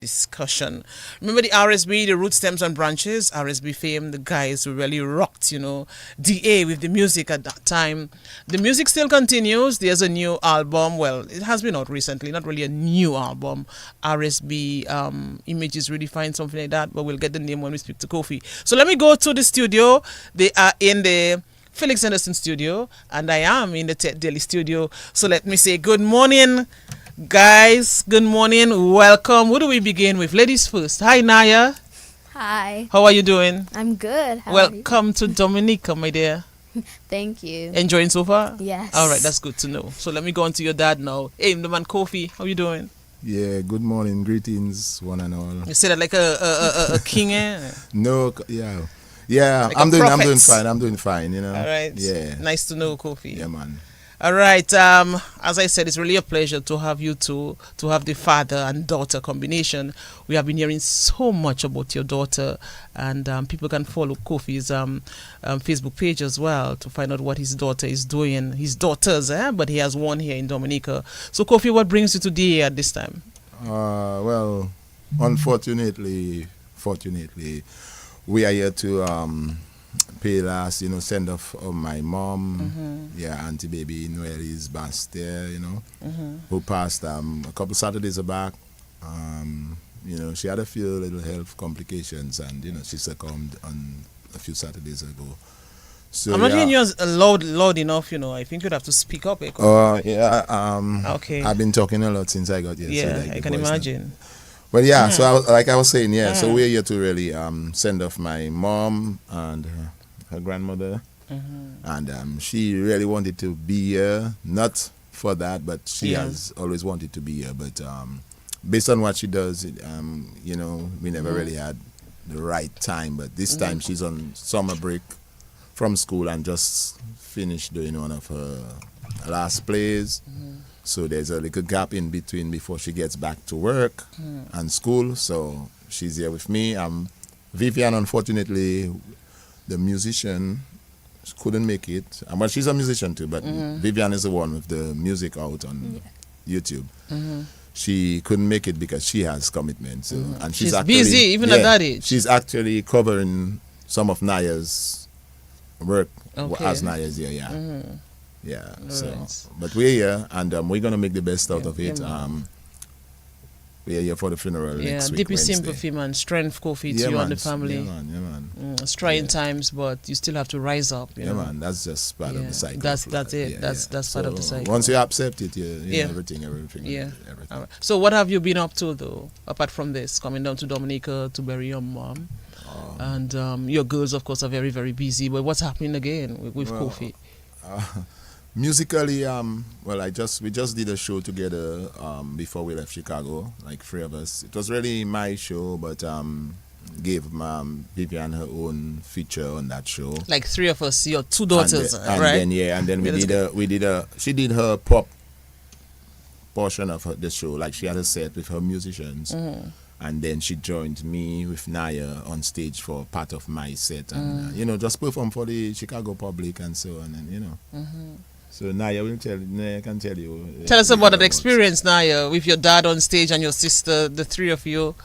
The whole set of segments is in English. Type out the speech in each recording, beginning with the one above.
discussion. Remember the RSB, the Root Stems and Branches, RSB fame, the guys who really rocked, DA with the music at that time. The music still continues. There's a new album. Well, it has been out recently, not really a new album. RSB Images Redefined, something like that, but we'll get the name when we speak to Kofi. So let me go to the studio. They are in the Felix Anderson studio, and I am in the Ted Daily studio. So let me say good morning, guys. Good morning. Welcome. What do we begin with? Ladies first. Hi, Naya. Hi. How are you doing? I'm good. How Welcome to Dominica, my dear. Thank you. Enjoying so far? Yes. All right, that's good to know. So let me go on to your dad now. Hey, the man Kofi, how you doing? Yeah, good morning, greetings, one and all. You say that like a king, eh? No, yeah, Like I'm a doing prophet. fine, All right. Yeah. Nice to know, Kofi. Yeah, man. All right. As I said, it's really a pleasure to have you two, to have the father and daughter combination. We have been hearing so much about your daughter, and people can follow Kofi's Facebook page as well to find out what his daughter is doing. His daughters, but he has one here in Dominica. So, Kofi, what brings you to DA at this time? Well, unfortunately, we are here to pay last, send off of my mom, Auntie Baby Noel's Bastia, who passed a couple Saturdays back. She had a few little health complications, and she succumbed on a few Saturdays ago. So I'm not hearing you loud enough, I think you'd have to speak up. Okay. I've been talking a lot since I got here. Yeah, so I can imagine. But so I was saying, so we're here to really send off my mom and her grandmother. And she really wanted to be here, not for that, but she has always wanted to be here. But based on what she does, we never really had the right time. But this time she's on summer break from school and just finished doing one of her last plays. So there's a little gap in between before she gets back to work and school. So she's here with me. Vivian, unfortunately, the musician, couldn't make it. But she's a musician too, but Vivian is the one with the music out on YouTube. She couldn't make it because she has commitments. And she's actually busy, even at that age. She's actually covering some of Naya's work as Naya's here, Yeah, Right. But we're here, and we're going to make the best out of it. We're here for the funeral next week, deep Wednesday. sympathy, man. Strength, Kofi, to you and the family. Yeah, man. It's trying times, but you still have to rise up. You know? Man, that's just part of the cycle. That's it. That's part of the cycle. Once you accept it, everything. Yeah. All right. So what have you been up to, though, apart from this, coming down to Dominica to bury your mom? And your girls, of course, are very, very busy. But what's happening again with Kofi? Musically, we just did a show together before we left Chicago, like three of us. It was really my show, but gave Vivian her own feature on that show. Like three of us, your two daughters, right? And then she did her pop portion of the show, like she had a set with her musicians. And then she joined me with Naya on stage for part of my set, and just perform for the Chicago public and so on, and So Naya can tell you. Tell us about that experience, Naya, with your dad on stage and your sister, the three of you.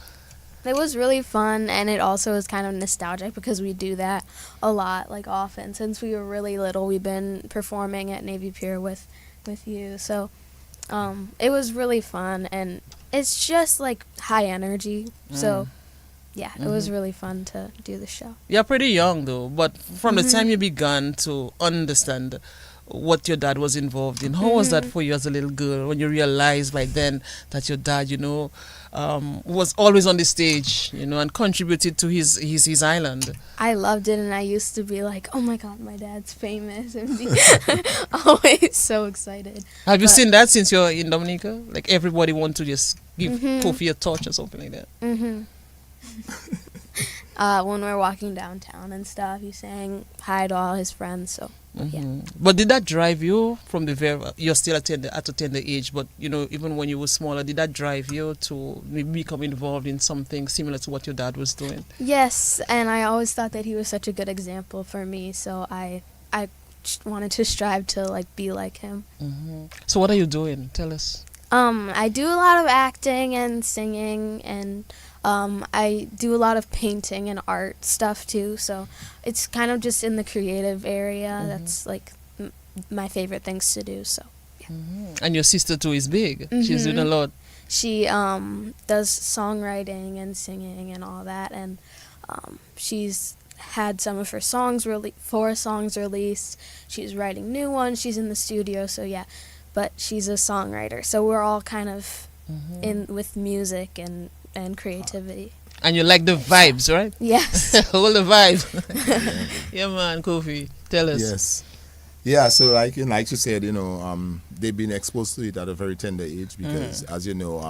It was really fun, and it also is kind of nostalgic because we do that a lot, like often. Since we were really little, we've been performing at Navy Pier with you. So it was really fun, and it's just like high energy. So it was really fun to do the show. You're pretty young, though, but from the time you began to understand what your dad was involved in, how was that for you as a little girl when you realized back then that your dad, was always on the stage, and contributed to his island? I loved it, and I used to be like, oh my God, my dad's famous, and be always so excited. Have you seen that since you're in Dominica? Like everybody want to just give Kofi a torch or something like that? When we're walking downtown and stuff, he's saying hi to all his friends. So But did that drive you from you're still at a tender age, but even when you were smaller, did that drive you to become involved in something similar to what your dad was doing? Yes, and I always thought that he was such a good example for me, so I wanted to strive to be like him. So what are you doing? Tell us. I do a lot of acting and singing, and I do a lot of painting and art stuff too. So it's kind of just in the creative area. That's like my favorite things to do. So And your sister too is big. She's doing a lot. she does songwriting and singing and all that, and she's had some of her songs 4 songs released. She's writing new ones. She's in the studio. So yeah, but she's a songwriter. So we're all kind of in with music and creativity. And you like the vibes, right? Yes. All the vibes. Yeah, man, Kofi. Tell us. Yes. Yeah, so like you said, they've been exposed to it at a very tender age because, as you know,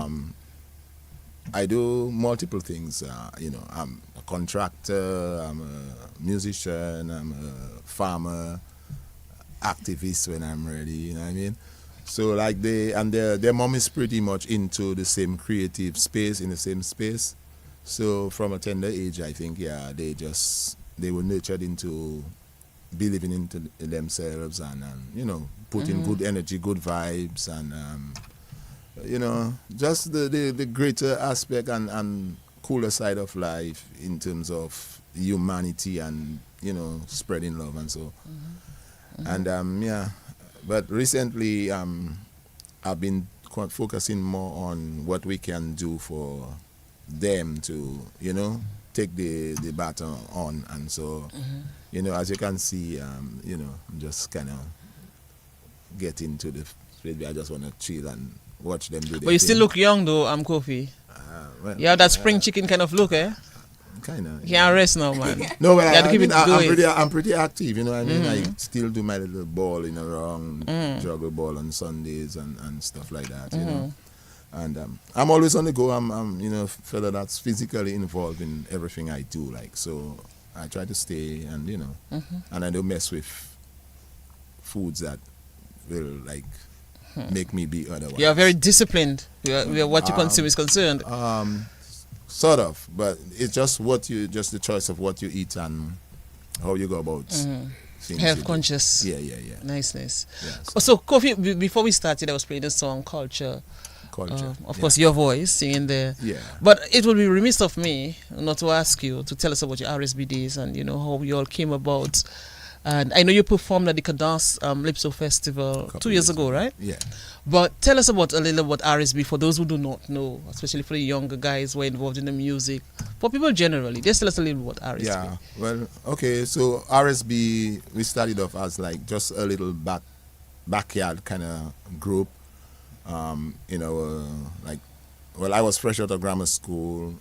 I do multiple things. I'm a contractor, I'm a musician, I'm a farmer, activist when I'm ready. You know what I mean? So like their mom is pretty much into the same creative space, in the same space. So from a tender age, I think they were nurtured into believing into themselves and putting good energy, good vibes, and just the greater aspect and cooler side of life in terms of humanity and spreading love and so. And but recently I've been focusing more on what we can do for them to take the baton on, and so as you can see, just kind of get into the I just want to chill and watch them do their But you still thing. look young though, Kofi. Well, You have that spring chicken kind of look, eh? kind of. You can't rest now, man. No, but You gotta keep it going. I'm pretty active, you know what I mean? I still do my little ball around, juggle ball on Sundays and stuff like that, you know. And I'm always on the go. I'm a fella that's physically involved in everything I do, like, so I try to stay and, and I don't mess with foods that will, like, make me be otherwise. You are very disciplined where what you consume is concerned. Sort of, but it's just the choice of what you eat and how you go about things. Health conscious. Yeah. Nice. Yeah, So Kofi, before we started, I was playing the song Culture. Of course, your voice singing there. Yeah. But it would be remiss of me not to ask you to tell us about your RSB days and how you all came about. And I know you performed at the Cadence Lipso Festival 2 years ago, right? Yeah. But tell us a little about RSB for those who do not know, especially for the younger guys who are involved in the music. For people generally, just tell us a little about RSB. Yeah. Well, okay. So RSB, we started off as like just a little backyard kind of group. I was fresh out of grammar school.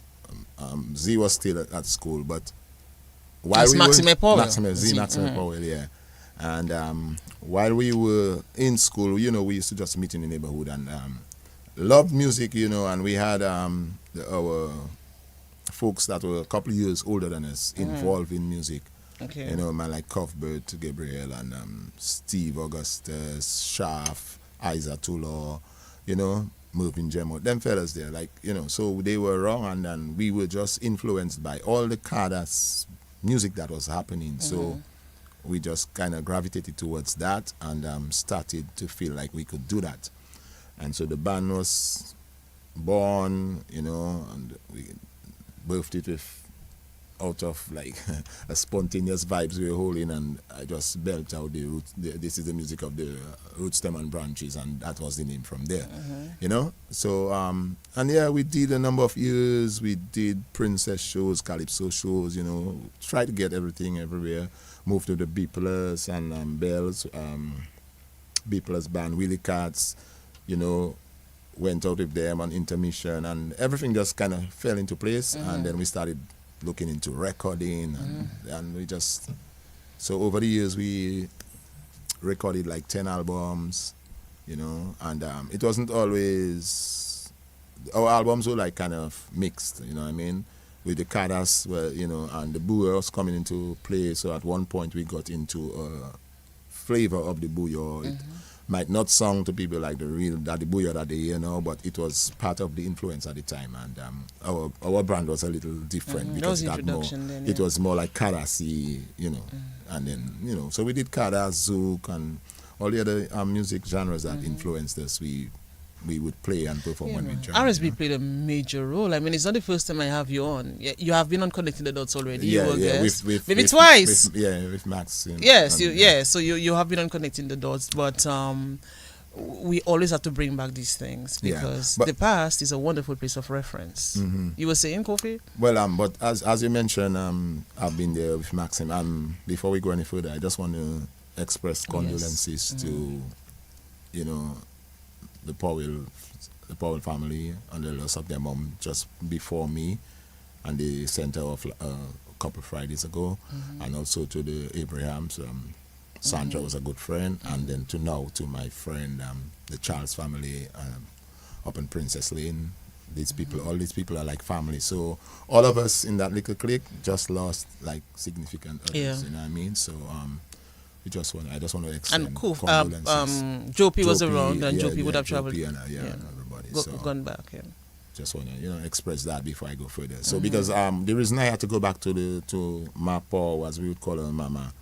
Z was still at school, but while Maxime Powell. Maxime Powell, yeah. And while we were in school, we used to just meet in the neighborhood and loved music, and we had our folks that were a couple of years older than us involved in music. Okay. Man like Cuthbert, Gabriel, and Steve Augustus, Shaft, Isa Tulor, Mervyn Gemmo, them fellas there, like, so they were around, and then we were just influenced by all the Cardass music that was happening. So we just kind of gravitated towards that and started to feel like we could do that. And so the band was born, and we birthed it out of like a spontaneous vibes we were holding, and I just belt out this is the music of the root stem and branches, and that was the name from there. So and yeah, we did a number of years. We did princess shows, calypso shows, try to get everything everywhere. Moved to the B plus and Bells, B plus band, Willie Cats, went out with them on intermission, and everything just kind of fell into place. And then we started looking into recording, and we just, so over the years we recorded like 10 albums, and it wasn't always, our albums were like kind of mixed, what I mean, with the Cardass, and the bouillon was coming into play. So at one point we got into a flavor of the bouillon. It might not sound to people like the bouillon that they hear now, but it was part of the influence at the time, and our brand was a little different because it was more like Cardassy, and then so we did Cardass, Zouk, and all the other music genres that influenced us. We we would play and perform Yeah, when we man. join. RSB you know. played a major role. I mean, it's not the first time I have you on. You have been on Connecting the Dots already. You Yeah, were a yeah, guest. with Maybe twice. with Max. Yes, and, so you have been on Connecting the Dots, but we always have to bring back these things Yeah, because but- the past is a wonderful place of reference. You were saying, Kofi? Well, but as you mentioned, I've been there with Maxim. Before we go any further, I just want to express condolences to, the Powell family on the loss of their mom just before me, and the center of a couple Fridays ago, and also to the Abrahams. Sandra was a good friend, and then to my friend, the Charles family up in Princess Lane. All these people are like family. So all of us in that little clique just lost like significant others. Yeah. You know what I mean? So I just want to extend And Kofi, condolences. Jopi was around, and Jopi would have traveled. Jopi and, everybody. So Gone back. Yeah. just want to express that before I go further. So because the reason I had to go back to my Paul, as we would call her, Mama.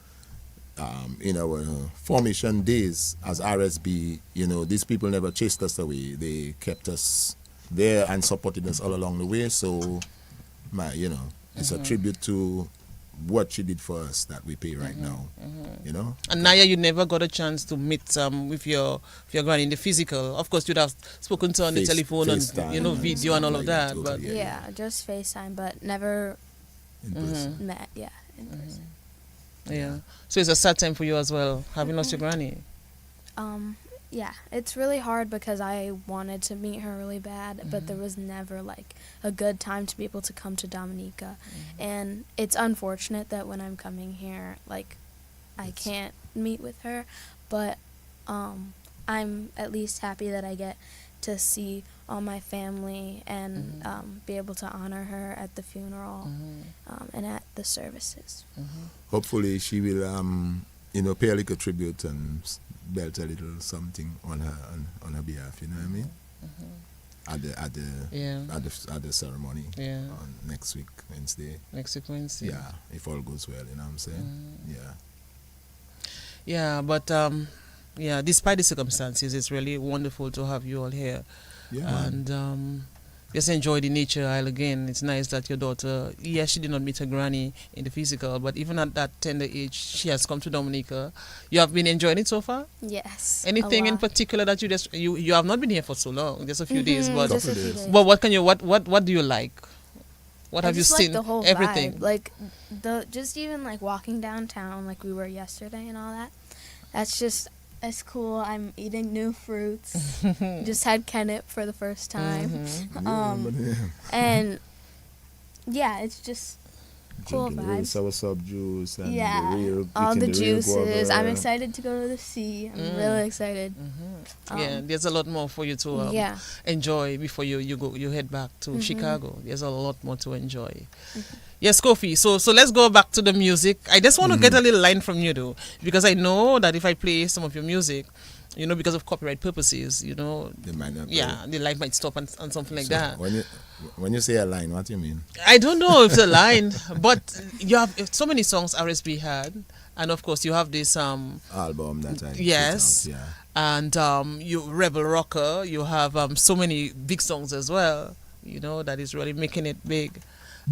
In our formation days as RSB, these people never chased us away. They kept us there and supported us all along the way. So, it's a tribute to what she did for us that we pay right now. And Naya, you never got a chance to meet with your granny in the physical. Of course, you'd have spoken to her on the telephone FaceTime and video and all like of that. that, But Yeah, just FaceTime, but never in person. met. Yeah, in person. yeah, so it's a sad time for you as well, having lost your granny. Yeah, it's really hard because I wanted to meet her really bad, but there was never like a good time to be able to come to Dominica. And it's unfortunate that when I'm coming here, like I can't meet with her, but I'm at least happy that I get to see all my family and be able to honor her at the funeral and at the services. Hopefully she will pay a little tribute and belt a little something on her behalf, you know what I mean? At the ceremony on next week Wednesday. Next week Wednesday. Yeah, if all goes well, you know what I'm saying? Yeah, but despite the circumstances, it's really wonderful to have you all here. Yeah. And just enjoy the nature isle again. It's nice that your daughter, she did not meet her granny in the physical, but even at that tender age, she has come to Dominica. You have been enjoying it so far? Yes. Anything a in lot. particular that you have not been here for so long, just a few days, but Just a few days. but what do you like? What I have you just seen? like the whole Everything. vibe. Like just even like walking downtown like we were yesterday and all that. That's just it's cool. I'm eating new fruits. Just had Kennett for the first time. And yeah, it's just cool Drinking real vibes. soursop juice and All the eating real juices. I'm guava. excited to go to the sea. I'm really excited. There's a lot more for you to Yeah. enjoy before you head back to Chicago. There's a lot more to enjoy. Yes, Kofi. So let's go back to the music. I just want to get a little line from you though, because I know that if I play some of your music, because of copyright purposes, They might not the line might stop and something like that. When you say a line, what do you mean? I don't know if it's a line, but you have so many songs RSB had, and of course you have this Album that I yes, put out, and you Rebel Rocker. You have so many big songs as well. That is really making it big.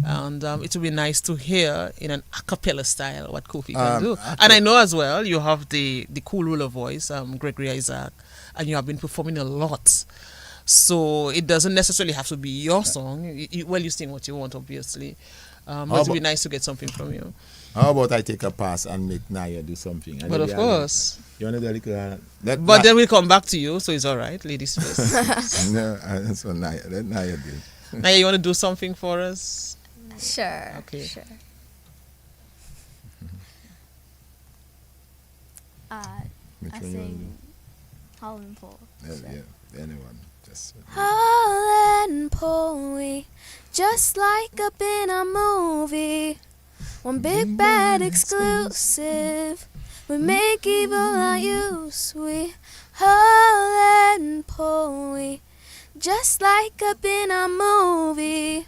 And it would be nice to hear in an a cappella style what Kofi can do. And I know as well you have the cool ruler voice, Gregory Isaac, and you have been performing a lot. So it doesn't necessarily have to be your song. You sing what you want, obviously. But it would be nice to get something from you. How about I take a pass and make Naya do something? But of course. You want to do a little... But then we'll come back to you, so it's all right, ladies first. No, that's what Naya, let Naya do. Naya, you want to do something for us? Sure. Okay. Sure. Which I one you wanna sing Holland Pole. do? Anyone. Just... Holland Pole, we just like up in a movie. One big bad exclusive. We make evil our use. We Holland Pole, we just like up in a movie.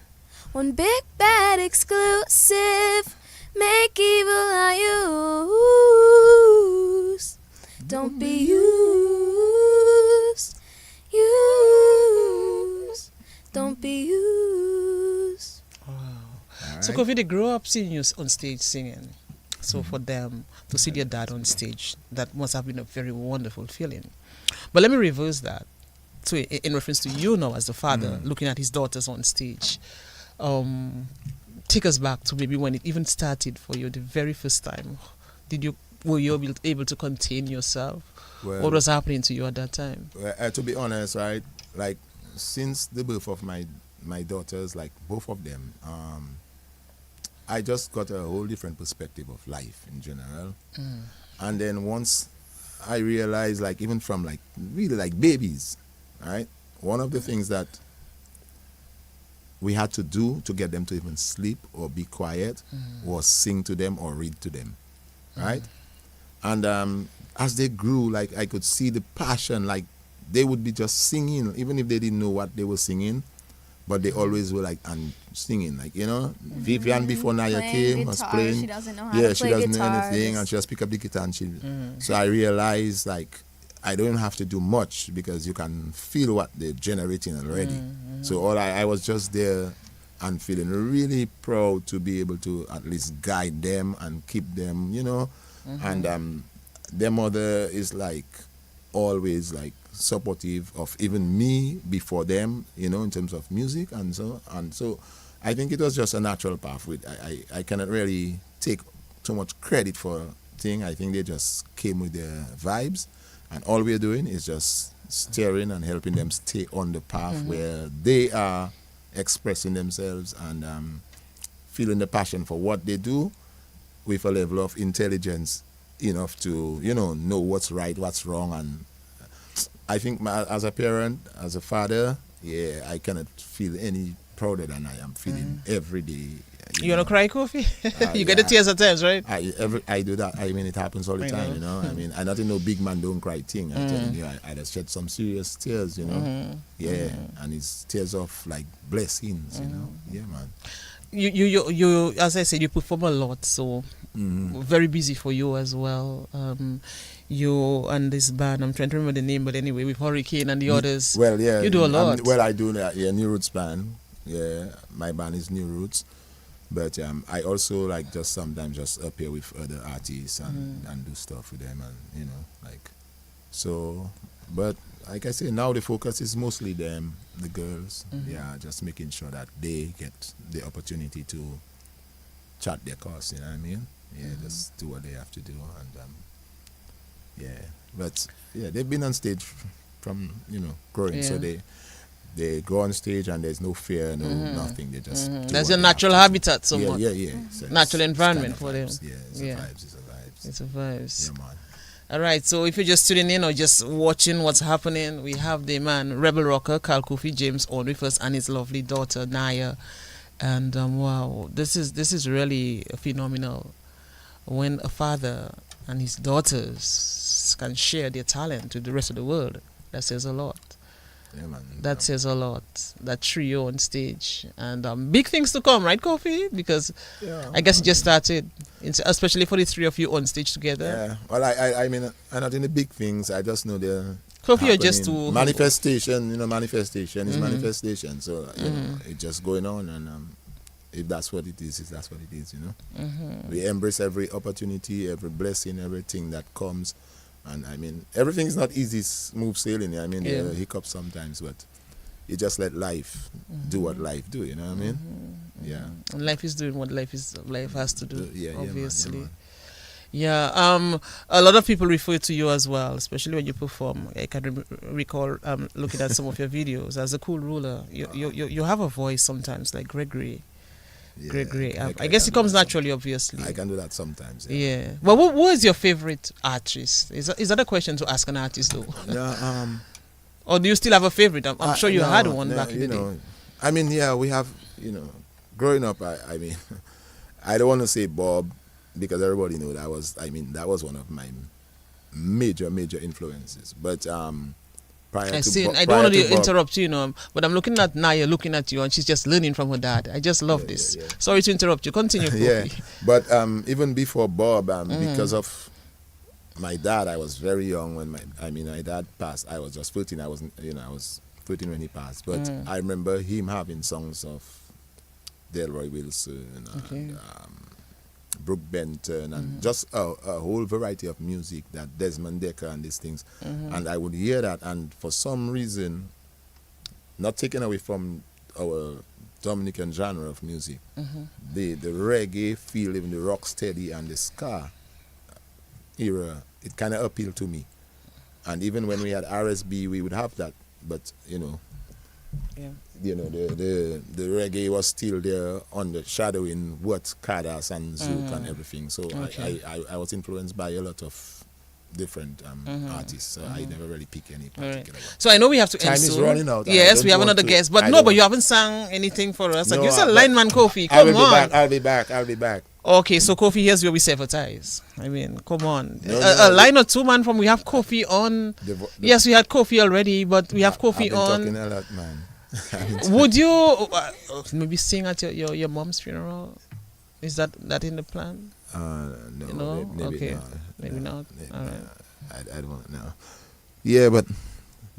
One big bad exclusive. Make evil our use. Don't be used. be used. Wow. All So right? Kofi, they grew up seeing you on stage singing. So for them to see their dad on stage, that must have been a very wonderful feeling. But let me reverse that. So in reference to you now as the father, looking at his daughters on stage, take us back to maybe when it even started for you the very first time. Were you able to contain yourself? Well, What was happening to you at that time? to be honest, right, like since the birth of my daughters, like both of them, I just got a whole different perspective of life in general. And then once I realized, like even from like really like babies, right, one of the things that we had to do to get them to even sleep or be quiet was sing to them or read to them, right? And as they grew, like I could see the passion, like they would be just singing, even if they didn't know what they were singing, but they always were like and singing, like, you know, Vivian before Naya came was playing. She doesn't know how Yeah, to she play doesn't know guitar. anything, and she just pick up the guitar and she. So I realized like I don't have to do much because you can feel what they're generating already. So all I was just there and feeling really proud to be able to at least guide them and keep them, you know. And their mother is like always like supportive of even me before them, you know, in terms of music and so on. So I think it was just a natural path. I cannot really take too much credit for thing. I think they just came with their vibes, and all we're doing is just steering and helping them stay on the path where they are expressing themselves and feeling the passion for what they do with a level of intelligence enough to, you know what's right, what's wrong. And I think as a parent, as a father, yeah, I cannot feel any prouder than I am feeling every day. You want to cry, Kofi? You get yeah. the tears at times, right? I do that. I mean, it happens all the I time, know. you know. I mean, I'm not in no big man don't cry thing. I'm telling you, I just shed some serious tears, you know. Yeah, and it's tears of like blessings, you know. Yeah, man. You as I said, you perform a lot, so very busy for you as well. You and this band, I'm trying to remember the name, but anyway, with Hurricane and the others. Well, yeah. You do a lot. I do that. Yeah, New Roots band. Yeah, my band is New Roots. But I also like just sometimes just appear with other artists and do stuff with them, and you know, like so. But like I say, now the focus is mostly them, the girls. Yeah, just making sure that they get the opportunity to chart their course. You know what I mean? Yeah, just do what they have to do, and yeah. But yeah, they've been on stage from growing, so they go on stage and there's no fear, no nothing. They just do That's what a they natural have to do. habitat, somewhat. Yeah. Natural environment kind of for them. vibes. Yeah, it's Yeah. a vibes. It's a vibes. It's a vibes. Yeah, man. All right, so if you're just tuning in or just watching what's happening, we have the man, Rebel Rocker, Karl Kofi James on with us, and his lovely daughter, Naya. And wow, this is really phenomenal when a father and his daughters can share their talent with the rest of the world. That says a lot. Yeah, man. That says a lot. That trio on stage. And big things to come, right, Kofi? Because I guess it just started, especially for the three of you on stage together. Yeah. Well, I mean, I'm not in the big things. I just know they're Kofi, you're just happening. too... Manifestation, manifestation is manifestation. So, you know, it's just going on. And if that's what it is, that's what it is, you know. We embrace every opportunity, every blessing, everything that comes. And I mean, everything's not easy, smooth sailing. I mean, there are hiccups sometimes, but you just let life do what life do. You know what I mean? Yeah. And life is doing what life has to do. Obviously. Yeah. A lot of people refer to you as well, especially when you perform. I can recall looking at some of your videos as a cool ruler. You have a voice sometimes like Gregory. Yeah, Gregory. I guess it comes naturally, obviously. I can do that sometimes. Yeah. Well, who is your favorite artist? Is that a question to ask an artist, though? Yeah. Or do you still have a favorite? I'm sure you had one back in the day. I mean, yeah, we have, growing up, I mean, I don't want to say Bob because everybody knew that was one of my major influences. But I don't want to interrupt you, but I'm looking at Naya, looking at you, and she's just learning from her dad. I just love this. Yeah. Sorry to interrupt you. Continue, Kofi. Yeah, but even before Bob, because of my dad, I was very young when my dad passed. I was just 13. I was 13 when he passed. But I remember him having songs of Delroy Wilson and Brooke Benton and just a whole variety of music, that Desmond Decker and these things. And I would hear that, and for some reason, not taken away from our Dominican genre of music, the reggae feel, even the rock steady and the ska era, it kind of appealed to me. And even when we had RSB, we would have that, but the reggae was still there shadowing what Kadas and Zouk and everything. So I was influenced by a lot of different artists. So I never really pick any particular one. So I know we have to Time end is soon. running out. Yes, we have another guest, but but you haven't sang anything for us. No, Like, you're a lineman, Kofi. Come on. I'll be back. Okay, so Kofi, here's where we sever ties. I mean, come on. No, a line or two, man, from we have Kofi on. Yes, we had Kofi already, but we have Kofi I've on. been talking a lot, man. Would you maybe sing at your mom's funeral? Is that in the plan? No, No? maybe Okay. not. Maybe not. All right. I don't know. Yeah, but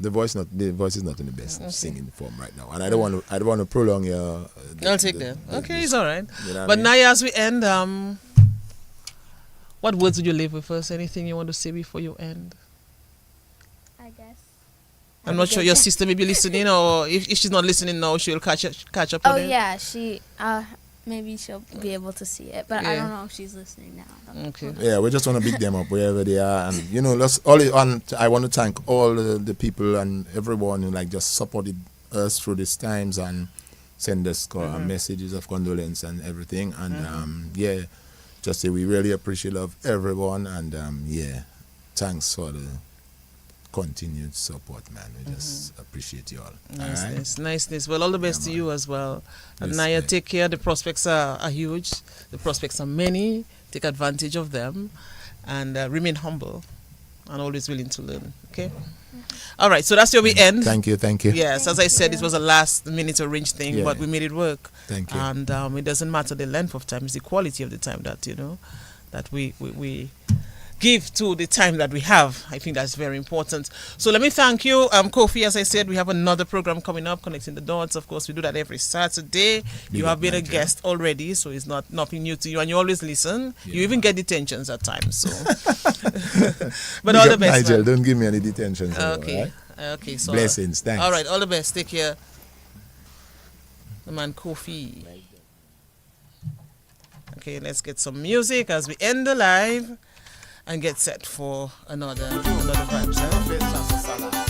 the voice is not in the best singing form right now, and I don't want to prolong your. I'll take that. Okay, it's all right. You know what But I mean? now, as we end, what words would you leave with us? Anything you want to say before you end? I guess. I'm not sure your sister may be listening, or if she's not listening now, she'll catch up. Oh on it. yeah, she. Maybe she'll be able to see it, but I don't know if she's listening now. Okay. Yeah, we just want to big them up wherever they are, and I want to thank all the people and everyone who just supported us through these times and send us messages of condolence and everything, and just say we really appreciate of everyone, and thanks for the continued support, man. We just appreciate you all. Niceness. Well, all the best to you as well. And Naya, take care. The prospects are huge. The prospects are many. Take advantage of them, and remain humble, and always willing to learn. Okay. All right. So that's where we end. Thank you. Yes, as I said, it was a last-minute arranged thing, but we made it work. Thank you. And it doesn't matter the length of time; it's the quality of the time that we give to the time that we have. I think that's very important. So let me thank you, Kofi. As I said, we have another program coming up, Connecting the Dots. Of course, we do that every Saturday. You have been a guest already, so it's nothing new to you, and you always listen. You even get detentions at times. So, but all the best, Nigel, man. don't give me any detentions. Okay. Right? Okay. So blessings. Thanks. All right. All the best. Take care. The man Kofi. Okay, let's get some music as we end the live and get set for another vibes. Huh?